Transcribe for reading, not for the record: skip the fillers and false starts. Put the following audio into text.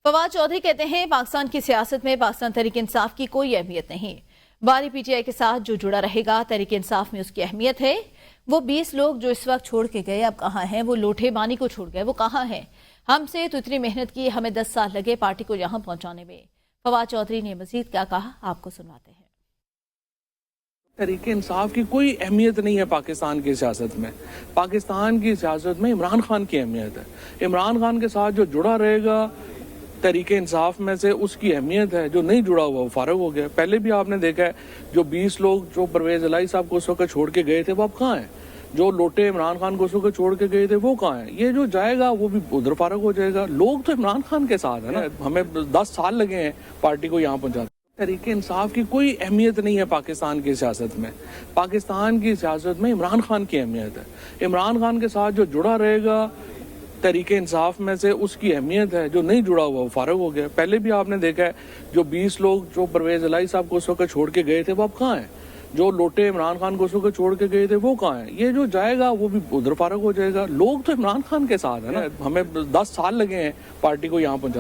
फवाद चौधरी कहते हैं पाकिस्तान की सियासत में पाकिस्तान तहरीक इंसाफ की कोई अहमियत नहीं। बारी पीटीआई के साथ जो जुड़ा रहेगा तहरीक इंसाफ में उसकी अहमियत है। वो 20 लोग जो इस वक्त छोड़ के गए अब कहाँ हैं? वो लोठे बानी को छोड़ गए, वो कहाँ हैं? हमसे तो इतनी मेहनत की, हमें 10 साल लगे पार्टी को यहाँ पहुंचाने में। फवाद चौधरी ने मजीद क्या कहा, आपको सुनवाते हैं। तहरीक इंसाफ की कोई अहमियत नहीं है पाकिस्तान की सियासत में। पाकिस्तान की सियासत में इमरान खान की अहमियत है। इमरान खान के साथ जो जुड़ा रहेगा तहरीक इंसाफ में से उसकी अहमियत है। जो नहीं जुड़ा हुआ वो फारग हो गया। पहले भी आपने देखा है जो 20 लोग जो परवेज इलाही साहब को उस वक्त छोड़ के गए थे वो अब कहाँ हैं? जो लोटे इमरान खान को उस वक्त छोड़ के गए थे वो कहाँ हैं? ये जो जाएगा वो भी उधर फारग हो जाएगा। लोग तो इमरान खान के साथ है ना। हमें 10 साल लगे हैं पार्टी को यहाँ पहुँचाते। तहरीक इंसाफ की कोई अहमियत नहीं है पाकिस्तान की सियासत में। पाकिस्तान की सियासत में इमरान खान की अहमियत है। इमरान खान के साथ जो जुड़ा रहेगा तहरीक इंसाफ में से उसकी अहमियत है। जो नहीं जुड़ा हुआ वो फारग हो गया। पहले भी आपने देखा है जो 20 लोग जो परवेज इलाही साहब को उस वक्त छोड़ के गए थे वो अब कहाँ हैं? जो लोटे इमरान खान को उस वक्त छोड़ के गए थे वो कहाँ हैं? ये जो जाएगा वो भी उधर फारग हो जाएगा। लोग तो इमरान खान के साथ है ना। हमें 10 साल लगे हैं पार्टी को यहाँ पहुँचाते।